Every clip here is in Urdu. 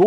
2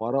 12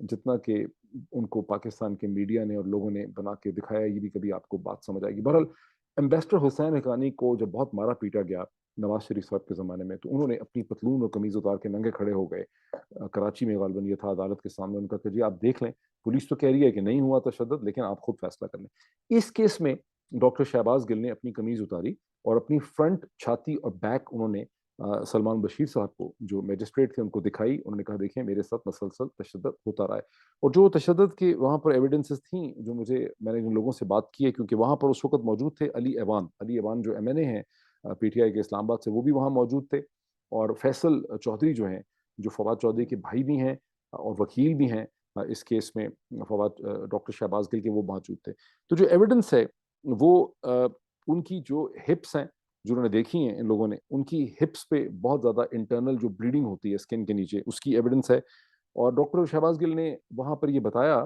جتنا کہ ان کو پاکستان کے میڈیا نے اور لوگوں نے بنا کے دکھایا، یہ بھی کبھی آپ کو بات سمجھ آئے گی۔ بہرحال امبیسڈر حسین حقانی کو جب بہت مارا پیٹا گیا نواز شریف صاحب کے زمانے میں، تو انہوں نے اپنی پتلون اور قمیض اتار کے ننگے کھڑے ہو گئے، کراچی میں غالباً یہ تھا، عدالت کے سامنے ان کا کہ جی آپ دیکھ لیں، پولیس تو کہہ رہی ہے کہ نہیں ہوا تشدد، لیکن آپ خود فیصلہ کر لیں۔ اس کیس میں ڈاکٹر شہباز گل نے اپنی قمیض اتاری اور اپنی فرنٹ چھاتی اور بیک انہوں نے سلمان بشیر صاحب کو جو میجسٹریٹ تھے ان کو دکھائی۔ انہوں نے کہا دیکھیں میرے ساتھ مسلسل تشدد ہوتا رہا ہے، اور جو تشدد کے وہاں پر ایویڈنسز تھیں، جو میں نے جن لوگوں سے بات کی ہے، کیونکہ وہاں پر اس وقت موجود تھے علی ایوان جو ایم این اے ہیں پی ٹی آئی کے اسلام آباد سے، وہ بھی وہاں موجود تھے، اور فیصل چودھری جو ہیں، جو فواد چودھری کے بھائی بھی ہیں اور وکیل بھی ہیں اس کیس میں، فواد ڈاکٹر شہباز گل کے، وہ موجود تھے۔ تو جو ایویڈنس ہے وہ ان کی جو ہپس ہیں جو انہوں نے دیکھی ہیں ان لوگوں نے، ان کی ہپس پہ بہت زیادہ انٹرنل جو بلیڈنگ ہوتی ہے اسکن کے نیچے، اس کی ایویڈنس ہے۔ اور ڈاکٹر شہباز گل نے وہاں پر یہ بتایا،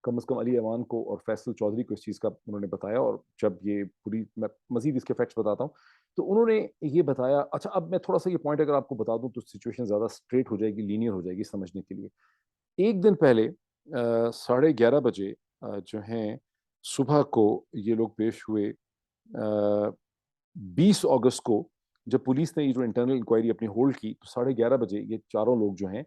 کم از کم علی ایوان کو اور فیصل چودھری کو اس چیز کا انہوں نے بتایا، اور جب یہ پوری میں مزید اس کے فیکٹس بتاتا ہوں تو انہوں نے یہ بتایا۔ اچھا اب میں تھوڑا سا یہ پوائنٹ اگر آپ کو بتا دوں تو سچویشن زیادہ اسٹریٹ ہو جائے گی، لینئر ہو جائے گی سمجھنے کے لیے۔ ایک دن پہلے 11:30 بجے جو ہیں صبح کو یہ لوگ پیش ہوئے، 20 اگست کو جب پولیس نے یہ جو انٹرنل انکوائری اپنی ہولڈ کی، تو 11:30 بجے یہ چاروں لوگ جو ہیں،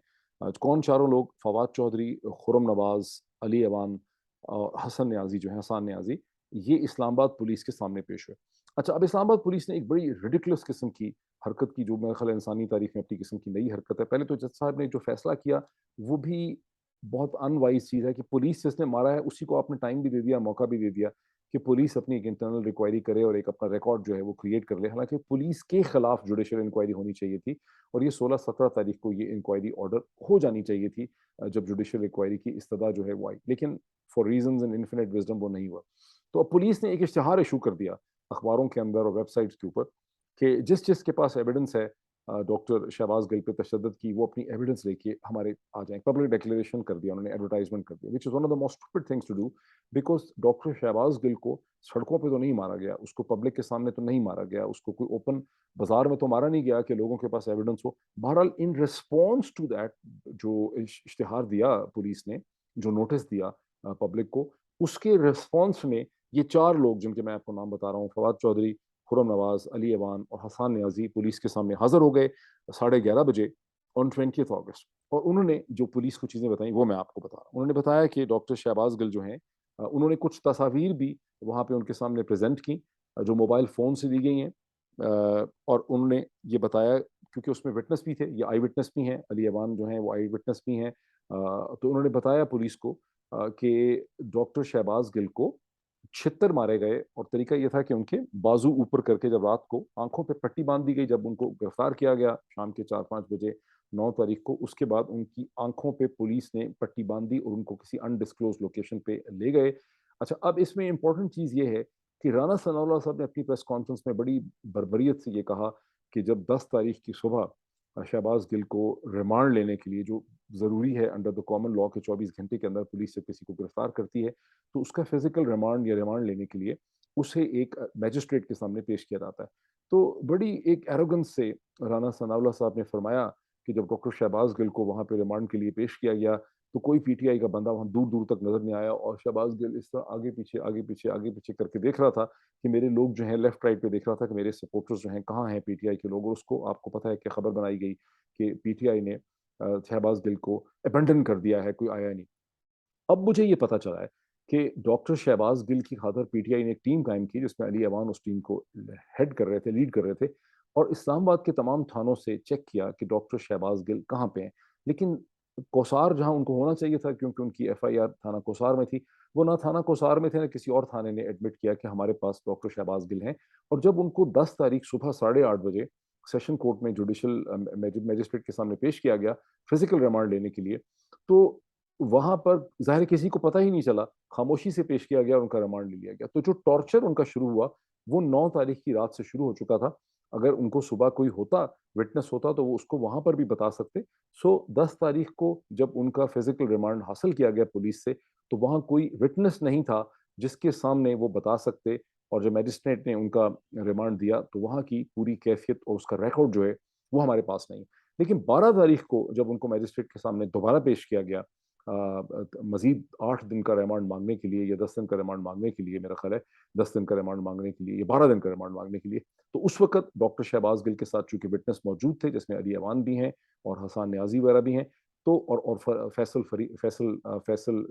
کون چاروں لوگ؟ فواد چودھری، خرم نواز، علی ایوان اور حسن نیازی جو ہیں، حسان نیازی، یہ اسلام آباد پولیس کے سامنے پیش ہوئے۔ اچھا اب اسلام آباد پولیس نے ایک بڑی ریڈیکولس قسم کی حرکت کی، جو میرے خیال انسانی تاریخ میں اپنی قسم کی نئی حرکت ہے۔ پہلے تو جج صاحب نے جو فیصلہ کیا وہ بھی بہت ان وائز چیز ہے کہ پولیس جس نے مارا ہے اسی کو آپ نے ٹائم بھی دے دیا، موقع بھی دے دیا کہ پولیس اپنی ایک انٹرنل ریکوائری کرے اور ایک اپنا ریکارڈ جو ہے وہ کریٹ کر لے۔ حالانکہ پولیس کے خلاف جوڈیشل انکوائری ہونی چاہیے تھی، اور یہ 16-17 تاریخ کو یہ انکوائری آرڈر ہو جانی چاہیے تھی جب جوڈیشل انکوائری کی استدعا جو ہے وہ آئی، لیکن for reasons in infinite wisdom وہ نہیں ہوا۔ تو اب پولیس نے ایک اشتہار ایشو کر دیا اخباروں کے اندر اور ویب سائٹس کے اوپر کہ جس کے پاس ایویڈنس ہے ڈاکٹر شہباز گل پہ تشدد کی، وہ اپنی ایویڈنس لے کے ہمارے آ جائیں۔ پبلک ڈیکلیریشن کر دیا انہوں نے، ایڈورٹائزمنٹ کر دیا، which is one of the most stupid things to do because doctor Shahbaz Gill کو سڑکوں پہ تو نہیں مارا گیا، اس کو پبلک کے سامنے تو نہیں مارا گیا، اس کو کوئی اوپن بازار میں تو مارا نہیں گیا کہ لوگوں کے پاس ایویڈنس ہو۔ بہرحال ان ریسپانس ٹو دیٹ جو اشتہار دیا پولیس نے، جو نوٹس دیا پبلک کو، اس کے ریسپانس میں یہ چار لوگ جن کے میں آپ کو نام بتا رہا ہوں، فواد چودھری، خرم نواز، علی ایوان اور حسان نیازی، پولیس کے سامنے حاضر ہو گئے 11:30 بجے on 20 اگست۔ اور انہوں نے جو پولیس کو چیزیں بتائیں وہ میں آپ کو بتا رہا ہوں۔ انہوں نے بتایا کہ ڈاکٹر شہباز گل جو ہیں، انہوں نے کچھ تصاویر بھی وہاں پہ ان کے سامنے پریزنٹ کی جو موبائل فون سے لی گئی ہیں، اور انہوں نے یہ بتایا کیونکہ اس میں وٹنس بھی تھے، یہ آئی وٹنس بھی ہیں، علی ایوان جو ہیں وہ آئی وٹنس بھی ہیں، تو انہوں نے بتایا پولیس کو کہ ڈاکٹر شہباز گل کو 76 مارے گئے، اور طریقہ یہ تھا کہ ان کے بازو اوپر کر کے جب رات کو آنکھوں پہ پٹی باندھ دی گئی، جب ان کو گرفتار کیا گیا شام کے 4-5 بجے 9 تاریخ کو، اس کے بعد ان کی آنکھوں پہ پولیس نے پٹی باندھ دی اور ان کو کسی انڈسکلوز لوکیشن پہ لے گئے۔ اچھا اب اس میں امپورٹنٹ چیز یہ ہے کہ رانا ثناء اللہ صاحب نے اپنی پریس کانفرنس میں بڑی بربریت سے یہ کہا کہ جب 10 تاریخ کی صبح شہباز گل کو ریمانڈ لینے کے لیے، جو ضروری ہے انڈر دا کامن لا کے 24 گھنٹے کے اندر پولیس سے کسی کو گرفتار کرتی ہے، تو اس کا فزیکل ریمانڈ یا ریمانڈ لینے کے لیے اسے ایک میجسٹریٹ کے سامنے پیش کیا جاتا ہے۔ تو بڑی ایک ایروگنس سے رانا ثناء اللہ صاحب نے فرمایا کہ جب ڈاکٹر شہباز گل کو وہاں پہ ریمانڈ کے لیے پیش کیا گیا تو کوئی پی ٹی آئی کا بندہ وہاں دور دور تک نظر نہیں آیا، اور شہباز گل اس طرح آگے پیچھے آگے پیچھے آگے پیچھے کر کے دیکھ رہا تھا کہ میرے لوگ جو ہیں لیفٹ رائٹ پہ دیکھ رہا تھا کہ میرے سپورٹرز جو ہیں کہاں ہیں پی ٹی آئی کے لوگ، اور اس کو آپ کو پتہ ہے کہ خبر بنائی گئی کہ پی ٹی آئی نے شہباز گل کو ابنڈن کر دیا ہے، کوئی آیا نہیں۔ اب مجھے یہ پتا چلا ہے کہ ڈاکٹر شہباز گل کی خاطر پی ٹی آئی نے ایک ٹیم قائم کی جس میں علی ایوان اس ٹیم کو ہیڈ کر رہے تھے، لیڈ کر رہے تھے، اور اسلام آباد کے تمام تھانوں سے چیک کیا کہ ڈاکٹر شہباز گل کہاں پہ ہیں۔ لیکن کوسار جہاں ان کو ہونا چاہیے تھا کیونکہ ان کی ایف آئی آر تھانہ کوسار میں تھی، وہ نہ تھانہ کوسار میں تھے نہ کسی اور تھانے نے ایڈمٹ کیا کہ ہمارے پاس ڈاکٹر شہباز گل ہیں۔ اور جب ان کو 10 تاریخ صبح 8:30 بجے سیشن کورٹ میں جوڈیشل میجسٹریٹ کے سامنے پیش کیا گیا فزیکل ریمانڈ لینے کے لیے، تو وہاں پر ظاہر کسی کو پتہ ہی نہیں چلا، خاموشی سے پیش کیا گیا، ان کا ریمانڈ لے لیا گیا۔ تو جو ٹارچر ان کا شروع ہوا وہ 9 تاریخ کی رات سے شروع ہو چکا تھا۔ اگر ان کو صبح کوئی ہوتا، وٹنس ہوتا، تو وہ اس کو وہاں پر بھی بتا سکتے۔ 10 تاریخ کو جب ان کا فزیکل ریمانڈ حاصل کیا گیا پولیس سے، تو وہاں کوئی وٹنس نہیں تھا جس کے سامنے وہ بتا سکتے، اور جب میجسٹریٹ نے ان کا ریمانڈ دیا تو وہاں کی پوری کیفیت اور اس کا ریکارڈ جو ہے وہ ہمارے پاس نہیں۔ لیکن 12 تاریخ کو جب ان کو میجسٹریٹ کے سامنے دوبارہ پیش کیا گیا مزید 8 دن کا ریمانڈ مانگنے کے لیے یا 10 دن کا ریمانڈ مانگنے کے لیے، میرا خیال ہے 10 دن کا ریمانڈ مانگنے کے لیے یا 12 دن کا ریمانڈ مانگنے کے لیے. تو اس وقت ڈاکٹر شہباز گل کے ساتھ چونکہ وٹنس موجود تھے جس میں علی اوان بھی ہیں اور حسان نیازی وغیرہ بھی ہیں، تو اور فیصل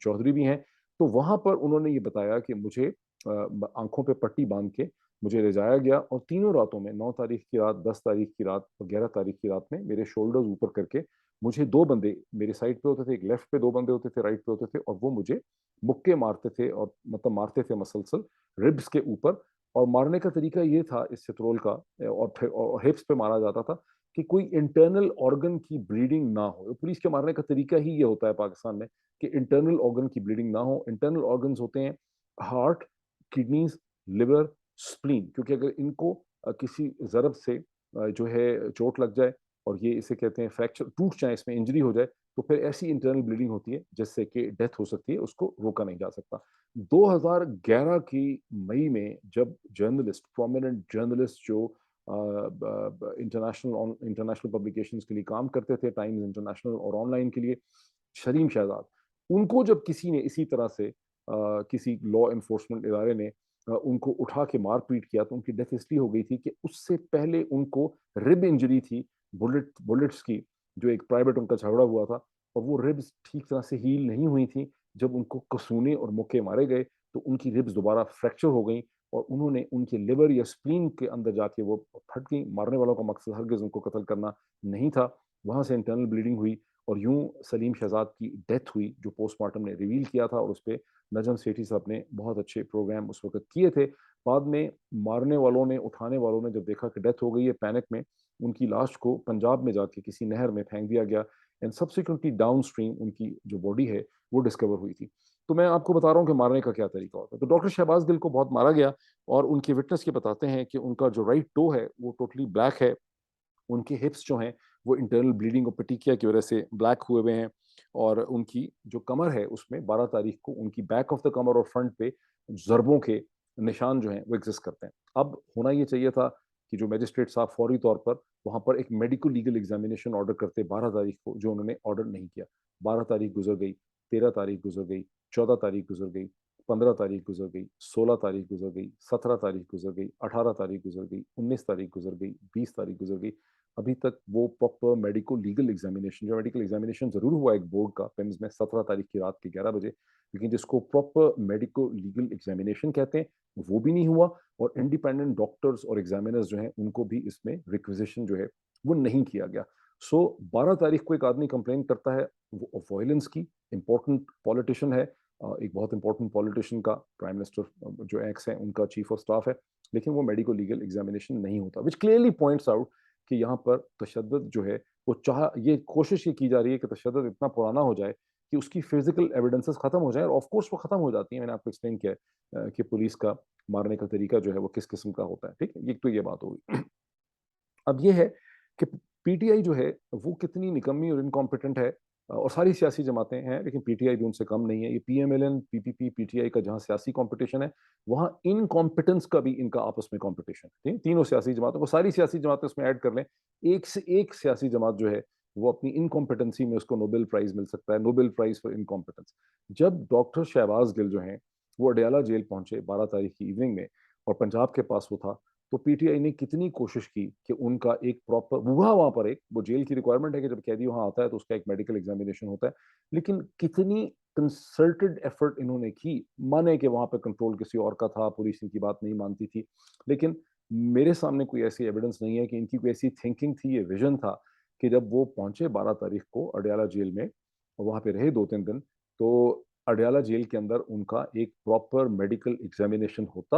چودھری بھی ہیں. تو وہاں پر انہوں نے یہ بتایا کہ مجھے آنکھوں پہ پٹی باندھ کے مجھے لے جایا گیا اور تینوں راتوں میں 9 تاریخ کی رات، 10 تاریخ کی رات اور 11 تاریخ کی رات میں میرے شولڈرز اوپر کر کے مجھے 2 بندے میرے سائڈ پہ ہوتے تھے، ایک لیفٹ پہ 2 بندے ہوتے تھے، رائٹ پہ ہوتے تھے، اور وہ مجھے مکے مارتے تھے اور مطلب مارتے تھے مسلسل ربس کے اوپر. اور مارنے کا طریقہ یہ تھا اس سٹرول کا، اور پھر ہپس پہ مارا جاتا تھا کہ کوئی انٹرنل آرگن کی بلیڈنگ نہ ہو. پولیس کے مارنے کا طریقہ ہی یہ ہوتا ہے پاکستان میں کہ انٹرنل آرگن کی بلیڈنگ نہ ہو. انٹرنل آرگنز ہوتے ہیں ہارٹ، کڈنیز، لیور، سپلین، کیونکہ اگر ان کو کسی ضرب سے جو ہے چوٹ لگ جائے اور یہ اسے کہتے ہیں فریکچر، ٹوٹ جائے، اس میں انجری ہو جائے، تو پھر ایسی انٹرنل بلیڈنگ ہوتی ہے جس سے کہ ڈیتھ ہو سکتی ہے، اس کو روکا نہیں جا سکتا. 2011 کی مئی میں جب جرنلسٹ، پرومیننٹ جرنلسٹ جو انٹرنیشنل پبلیکیشنز کے لیے کام کرتے تھے، ٹائمز انٹرنیشنل اور آن لائن کے لیے، شریم شہزاد، ان کو جب کسی نے اسی طرح سے کسی لا انفورسمنٹ ادارے نے ان کو اٹھا کے مار پیٹ کیا، تو ان کی ڈیتھ اس لیے ہو گئی تھی کہ اس سے پہلے ان کو رب انجری تھی بلٹس کی، جو ایک پرائیویٹ ان کا جھگڑا ہوا تھا، اور وہ ربز ٹھیک طرح سے ہیل نہیں ہوئی تھیں. جب ان کو کسونے اور مکے مارے گئے تو ان کی ربز دوبارہ فریکچر ہو گئیں اور انہوں نے ان کے لیور یا سپلین کے اندر جا کے وہ پھٹ گئیں. مارنے والوں کا مقصد ہرگز ان کو قتل کرنا نہیں تھا. وہاں سے انٹرنل بلیڈنگ ہوئی اور یوں سلیم شہزاد کی ڈیتھ ہوئی، جو پوسٹ مارٹم نے ریویل کیا تھا، اور اس پہ نجم سیٹھی صاحب نے بہت اچھے پروگرام اس وقت کیے تھے. بعد میں مارنے والوں نے، اٹھانے والوں نے جب دیکھا کہ ڈیتھ ہو گئی ہے، پینک میں ان کی لاش کو پنجاب میں جا کے کسی نہر میں پھینک دیا گیا، اینڈ سبسیکوئنٹلی ڈاؤن اسٹریم ان کی جو باڈی ہے وہ ڈسکور ہوئی تھی. تو میں آپ کو بتا رہا ہوں کہ مارنے کا کیا طریقہ ہوتا ہے. تو ڈاکٹر شہباز گل کو بہت مارا گیا، اور ان کے وٹنس یہ بتاتے ہیں کہ ان کا جو رائٹ ٹو ہے وہ ٹوٹلی بلیک ہے، ان کے ہپس جو ہیں وہ انٹرنل بلیڈنگ اور پٹیکیا کی وجہ سے بلیک ہوئے ہوئے ہیں، اور ان کی جو کمر ہے اس میں 12 تاریخ کو ان کی بیک آف دا کمر اور فرنٹ پہ ضربوں کے نشان جو ہیں وہ ایگزسٹ کرتے ہیں. اب ہونا یہ چاہیے تھا کہ جو میجسٹریٹ صاحب فوری طور پر وہاں پر ایک میڈیکل لیگل ایگزامینیشن آرڈر کرتے 12 تاریخ کو، جو انہوں نے آرڈر نہیں کیا. 12 تاریخ گزر گئی، 13 تاریخ گزر گئی، 14 تاریخ گزر گئی، 15 تاریخ گزر گئی، 16 تاریخ گزر گئی، 17 تاریخ گزر گئی، 18 تاریخ گزر گئی، 19 تاریخ گزر گئی، 20 تاریخ گزر گئی. ابھی تک وہ پراپر میڈیکل لیگل ایگزامینیشن، جو میڈیکل ایگزامینیشن ضرور ہوا ایک بورڈ کا پیمز میں 17 تاریخ کی رات کے 11 بجے، لیکن جس کو پراپر میڈیکل لیگل ایگزامینیشن کہتے ہیں وہ بھی نہیں ہوا. اور انڈیپینڈنٹ ڈاکٹرز اور ایگزامینرز جو ہیں ان کو بھی اس میں ریکویزیشن جو ہے وہ نہیں کیا گیا. سو 12 تاریخ کو ایک آدمی کمپلین کرتا ہے وہ وائلنس کی، امپورٹنٹ پولیٹیشین ہے، ایک بہت امپورٹنٹ پولیٹیشین کا پرائم منسٹر جو ایکس ہیں ان کا چیف آف سٹاف ہے، لیکن وہ میڈیکل لیگل ایگزامینیشن نہیں ہوتا، وچ کلیئرلی پوائنٹس آؤٹ کہ یہاں پر تشدد جو ہے وہ یہ کوشش یہ کی جا رہی ہے کہ تشدد اتنا پرانا ہو جائے کہ اس کی فزیکل ایویڈنسز ختم ہو جائیں، اور آف کورس وہ ختم ہو جاتی ہیں. میں نے آپ کو ایکسپلین کیا ہے کہ پولیس کا مارنے کا طریقہ جو ہے وہ کس قسم کا ہوتا ہے. ٹھیک ہے، یہ تو یہ بات ہوگی. اب یہ ہے کہ پی ٹی آئی جو ہے وہ کتنی نکمی اور انکمپیٹنٹ ہے، اور ساری سیاسی جماعتیں ہیں لیکن پی ٹی آئی بھی ان سے کم نہیں ہے. یہ P M L N, P P P, P T I کا جہاں سیاسی کمپٹیشن ہے، وہاں انکمپیٹنس کا بھی ان کا آپس میں کمپٹیشن ہے. تینوں سیاسی جماعتوں کو، ساری سیاسی جماعتیں اس میں ایڈ کر لیں، ایک سے ایک سیاسی جماعت جو ہے وہ اپنی انکمپیٹنسی میں اس کو نوبل پرائز مل سکتا ہے، نوبل پرائز فار انکمپیٹنس. جب ڈاکٹر شہباز گل جو ہیں وہ اڈیالہ جیل پہنچے 12 تاریخ کی ایوننگ میں، اور پنجاب کے پاس وہ تھا، تو پی ٹی آئی نے کتنی کوشش کی کہ ان کا ایک پراپر وہاں پر ایک وہ جیل کی ریکوائرمنٹ ہے کہ جب قیدی وہاں آتا ہے تو اس کا ایک میڈیکل ایگزامینیشن ہوتا ہے، لیکن کتنی کنسلٹڈ ایفرٹ انہوں نے کی. مانے کہ وہاں پہ کنٹرول کسی اور کا تھا، پولیس ان کی بات نہیں مانتی تھی، لیکن میرے سامنے کوئی ایسی ایویڈنس نہیں ہے کہ ان کی کوئی ایسی تھنکنگ تھی، یہ ویژن تھا کہ جب وہ پہنچے 12 تاریخ کو اڈیالہ جیل میں، وہاں پہ رہے 2-3 دن، تو اڈیالہ جیل کے اندر ان کا ایک پراپر میڈیکل ایگزامینیشن ہوتا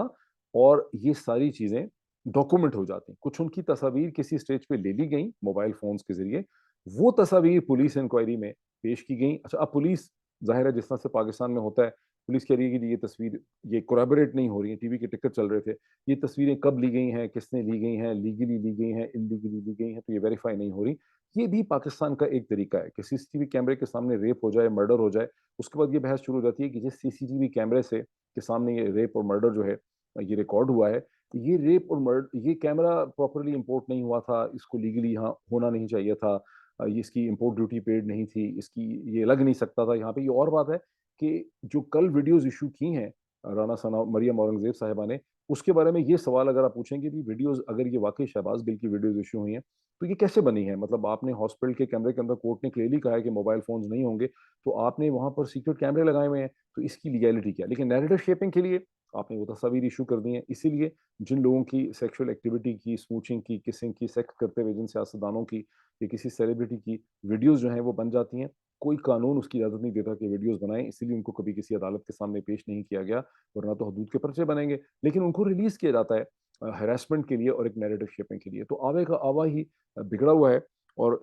اور یہ ساری چیزیں ڈاکومنٹ ہو جاتی. کچھ ان کی تصاویر کسی سٹیج پہ لے لی گئیں موبائل فونز کے ذریعے، وہ تصاویر پولیس انکوائری میں پیش کی گئیں. اچھا، اب پولیس ظاہر ہے جس طرح سے پاکستان میں ہوتا ہے، پولیس کہہ رہی ہے کہ یہ تصویر یہ کوریبوریٹ نہیں ہو رہی ہیں، ٹی وی کے ٹکٹ چل رہے تھے، یہ تصویریں کب لی گئی ہیں، کس نے لی گئی ہیں، لیگلی لی گئی ہیں، انلیگلی لی گئی ہیں، تو یہ ویریفائی نہیں ہو رہی. یہ بھی پاکستان کا ایک طریقہ ہے کہ سی سی ٹی وی کیمرے کے سامنے ریپ ہو جائے، مرڈر ہو جائے، اس کے بعد یہ بحث شروع ہو جاتی ہے کہ جس سی سی ٹی وی کیمرے سے کے سامنے یہ ریپ اور مرڈر جو ہے یہ ریکارڈ ہوا ہے، یہ ریپ اور مرڈر، یہ کیمرہ پراپرلی امپورٹ نہیں ہوا تھا، اس کو لیگلی یہاں ہونا نہیں چاہیے تھا، یہ اس کی امپورٹ ڈیوٹی پیڈ نہیں تھی، اس کی یہ لگ نہیں سکتا تھا یہاں پہ. یہ اور بات ہے کہ جو کل ویڈیوز ایشو کی ہیں رانا ثنا مریم اورنگزیب صاحبہ نے، اس کے بارے میں یہ سوال اگر آپ پوچھیں کہ ویڈیوز اگر یہ واقعی شہباز گل کی ویڈیوز ایشو ہوئی ہیں تو یہ کیسے بنی ہے؟ مطلب آپ نے ہاسپٹل کے کیمرے کے اندر کورٹ نے کلیئرلی کہا ہے کہ موبائل فونز نہیں ہوں گے، تو آپ نے وہاں پر سیکرٹ کیمرے لگائے ہوئے ہیں، تو اس کی لیگیلٹی کیا؟ لیکن نیریٹو شیپنگ کے لیے آپ نے وہ تصاویر ایشو کر دی ہیں. اسی لیے جن لوگوں کی سیکشل ایکٹیویٹی کی، اسموچنگ کی، کسنگ کی، سیکس کرتے ہوئے جن سیاستدانوں کی یا کسی سیلیبریٹی کی ویڈیوز جو ہیں وہ بن جاتی ہیں، کوئی قانون اس کی اجازت نہیں دیتا کہ ویڈیوز بنائیں. اسی لیے ان کو کبھی کسی عدالت کے سامنے پیش نہیں کیا گیا، ورنہ تو حدود کے پرچے بنیں گے. لیکن ان کو ریلیز کیا جاتا ہے ہراسمنٹ کے لیے اور ایک نیریٹو شیپنگ کے لیے. تو آوے کا آوا ہی بگڑا ہوا ہے. اور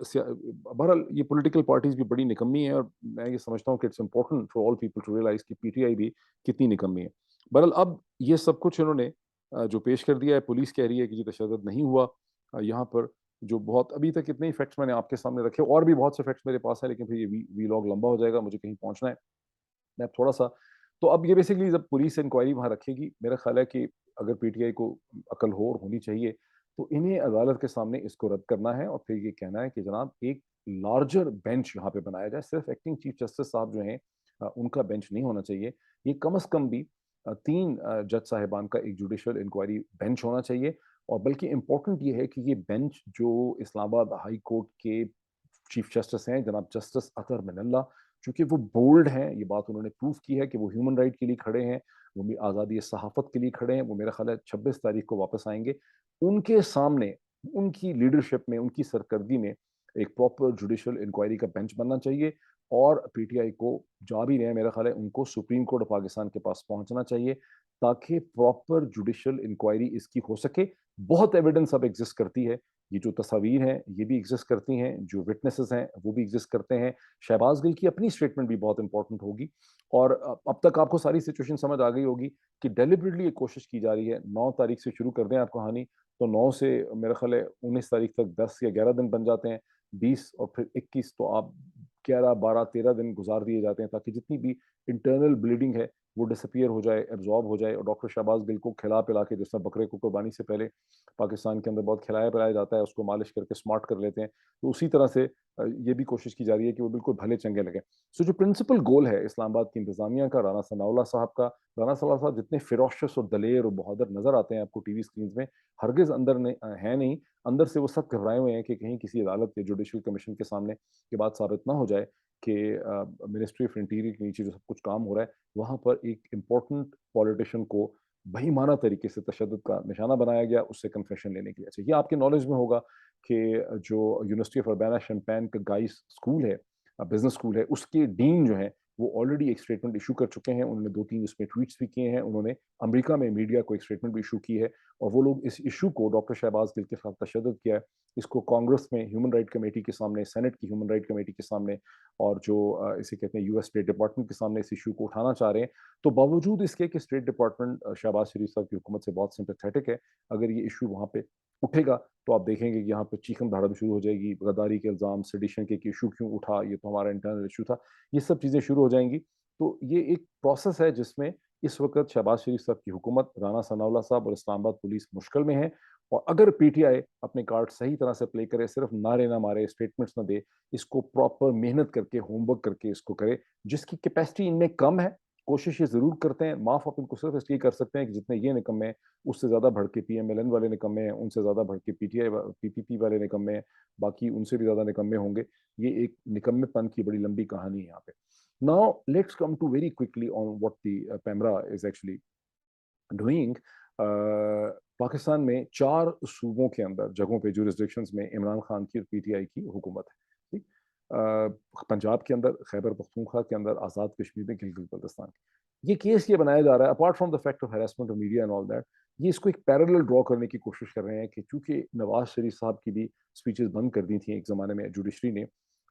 بہرحال یہ پولیٹیکل پارٹیز بھی بڑی نکمی ہیں، اور میں یہ سمجھتا ہوں کہ it's important for all people to realize کہ پی ٹی آئی بھی کتنی نکمی ہے. بہرحال اب یہ سب کچھ انہوں نے جو پیش کر دیا ہے، پولیس کہہ رہی ہے کہ یہ تشدد نہیں ہوا یہاں پر. جو بہت ابھی تک اتنے ہی فیکٹس میں نے آپ کے سامنے رکھے، اور بھی بہت سے فیکٹس میرے پاس ہیں، لیکن پھر یہ وی لاگ لمبا ہو جائے گا، مجھے کہیں پہنچنا ہے. میں تھوڑا سا تو اب یہ بیسکلی جب پولیس انکوائری وہاں رکھے گی، میرا خیال ہے کہ اگر پی ٹی آئی کو عقل ہو اور ہونی چاہیے تو انہیں عدالت کے سامنے اس کو رد کرنا ہے، اور پھر یہ کہنا ہے کہ جناب ایک لارجر بینچ یہاں پہ بنایا جائے. صرف ایکٹنگ چیف جسٹس صاحب جو ہیں ان کا بینچ نہیں ہونا چاہیے، یہ کم از کم بھی 3 جج صاحبان کا ایک جوڈیشل انکوائری بینچ ہونا چاہیے. اور بلکہ امپورٹنٹ یہ ہے کہ یہ بینچ جو اسلام آباد ہائی کورٹ کے چیف جسٹس ہیں جناب جسٹس اطہر من اللہ، چونکہ وہ بولڈ ہیں، یہ بات انہوں نے پروف کی ہے کہ وہ ہیومن رائٹ کے لیے کھڑے ہیں، وہ بھی آزادی صحافت کے لیے کھڑے ہیں. وہ میرا خیال ہے 26 تاریخ کو واپس آئیں گے. ان کے سامنے ان کی لیڈرشپ میں، ان کی سرکردگی میں ایک پراپر جوڈیشل انکوائری کا بینچ بننا چاہیے. اور پی ٹی آئی کو جا بھی رہے ہیں میرا خیال ہے ان کو سپریم کورٹ آف پاکستان کے پاس پہنچنا چاہیے تاکہ پراپر جوڈیشل انکوائری اس کی ہو سکے. بہت ایویڈنس اب ایگزسٹ کرتی ہے، یہ جو تصاویر ہیں یہ بھی ایگزسٹ کرتی ہیں، جو وٹنسز ہیں وہ بھی ایگزسٹ کرتے ہیں. شہباز گل کی اپنی اسٹیٹمنٹ بھی بہت امپورٹنٹ ہوگی. اور اب تک آپ کو ساری سچویشن سمجھ آ گئی ہوگی کہ ڈیلیبریٹلی ایک کوشش کی جا رہی ہے. 9 تاریخ سے شروع کر دیں آپ کہانی، تو 9 سے میرا خیال ہے 19 تاریخ تک 10 یا 11 دن بن جاتے ہیں، 20 اور پھر 21، تو آپ 11 12 13 دن گزار دیے جاتے ہیں تاکہ جتنی بھی انٹرنل بلیڈنگ ہے وہ ڈسپیئر ہو جائے، ایبزارب ہو جائے. اور ڈاکٹر شہباز گل کو کھلا پلا کے، جس طرح بکرے کو قربانی سے پہلے پاکستان کے اندر بہت کھلایا پلایا جاتا ہے، اس کو مالش کر کے اسمارٹ کر لیتے ہیں، تو اسی طرح سے یہ بھی کوشش کی جا رہی ہے کہ وہ بالکل بھلے چنگے لگے. سو جو پرنسپل گول ہے اسلام آباد کی انتظامیہ کا، رانا ثناء اللہ صاحب کا، رانا ثناء اللہ صاحب جتنے فیروشس اور دلیر اور بہادر نظر آتے ہیں آپ کو ٹی وی اسکرینز میں، ہرگز اندر ہے نہیں. اندر سے وہ سب گھبرائے ہوئے ہیں کہ کہیں کسی عدالت یا جوڈیشل کمیشن کے سامنے یہ بات ثابت نہ ہو جائے کہ منسٹری آف انٹیریئر کے نیچے جو سب کچھ کام ہو رہا ہے وہاں پر ایک امپورٹنٹ پولیٹیشین کو بہیمانہ طریقے سے تشدد کا نشانہ بنایا گیا، اس سے کنفیشن لینے کے لیے. اچھا، یہ آپ کے نالج میں ہوگا کہ جو یونیورسٹی آف اربانہ شمپین کا گائس اسکول ہے، بزنس اسکول ہے، اس کے ڈین جو ہیں وہ آلریڈی ایک اسٹیٹمنٹ ایشو کر چکے ہیں. انہوں نے 2-3 اس میں ٹویٹس بھی کیے ہیں. انہوں نے امریکہ میں میڈیا کو ایک اسٹیٹمنٹ بھی ایشو کی ہے، اور وہ لوگ اس ایشو کو ڈاکٹر شہباز گل کے ساتھ تشدد کیا ہے اس کو کانگریس میں ہیومن رائٹ کمیٹی کے سامنے، سینٹ کی ہیومن رائٹ کمیٹی کے سامنے، اور جو اسے کہتے ہیں یو ایس اسٹیٹ ڈپارٹمنٹ کے سامنے اس ایشو کو اٹھانا چاہ رہے ہیں. تو باوجود اس کے کہ اسٹیٹ ڈپارٹمنٹ شہباز شریف صاحب کی حکومت سے بہت سمپیتھیٹک ہے، اگر یہ ایشو وہاں پہ اٹھے گا تو آپ دیکھیں گے کہ یہاں پہ چیخن دھاڑن شروع ہو جائے گی. غداری کے الزام، سیڈیشن کے ایشو کیوں اٹھا، یہ تو ہمارا انٹرنل ایشو تھا، یہ سب چیزیں شروع ہو جائیں گی. تو یہ ایک پروسیس ہے جس میں اس وقت شہباز شریف صاحب کی حکومت، رانا ثناء اللہ صاحب اور اسلام آباد پولیس مشکل میں ہے. اور اگر پی ٹی آئی اپنے کارڈ صحیح طرح سے پلے کرے، صرف نعرے نہ مارے، اسٹیٹمنٹس نہ دے، اس کو پراپر محنت کر کے، ہوم ورک کر کے اس کو کرے، جس کی کیپیسٹی ان میں کم ہے، کوشش یہ ضرور کرتے ہیں. معاف آپ ان کو صرف اس لیے کر سکتے ہیں کہ جتنے یہ نکمے ہیں اس سے زیادہ بڑھ کے پی ایم ایل این والے نکمے ہیں، ان سے زیادہ بڑھ کے پی ٹی آئی پی پی پی والے نکمے ہیں، باقی ان سے بھی زیادہ نکمے ہوں گے. یہ ایک نکمے پن کی بڑی لمبی کہانی ہے یہاں پہ. Now let's come to very quickly on what the PEMRA is actually doing. Pakistan میں 4 صوبوں کے اندر، جگہوں پہ، جورسڈکشنز میں عمران خان کی اور پی ٹی آئی کی حکومت ہے. پنجاب کے اندر، خیبر پختونخوا کے اندر، آزاد کشمیر میں، گلگت بلتستان. یہ کیس یہ بنایا جا رہا ہے apart from the fact of harassment of media and all that, یہ اس کو ایک پیرالل ڈرا کرنے کی کوشش کر رہے ہیں کہ چونکہ نواز شریف صاحب کی بھی اسپیچز بند کر دی تھیں ایک زمانے میں جوڈیشری نے،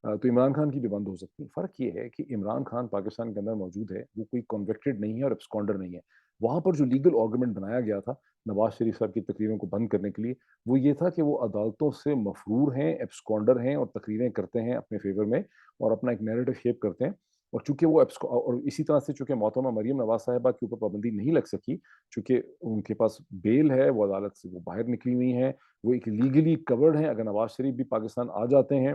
تو عمران خان کی بھی بند ہو سکتی ہے. فرق یہ ہے کہ عمران خان پاکستان کے اندر موجود ہے، وہ کوئی کنوکٹڈ نہیں ہے اور ایبسکانڈر نہیں ہے. وہاں پر جو لیگل آرگومنٹ بنایا گیا تھا نواز شریف صاحب کی تقریروں کو بند کرنے کے لیے، وہ یہ تھا کہ وہ عدالتوں سے مفرور ہیں، ایبسکانڈر ہیں، اور تقریریں کرتے ہیں اپنے فیور میں اور اپنا ایک نیریٹو شیپ کرتے ہیں. اور چونکہ وہ اور اسی طرح سے چونکہ محترمہ مریم نواز صاحبہ کے اوپر پابندی نہیں لگ سکی، چونکہ ان کے پاس بیل ہے، وہ عدالت سے وہ باہر نکلی ہوئی ہیں، وہ ایک لیگلی کورڈ ہیں. اگر نواز شریف بھی پاکستان آ جاتے ہیں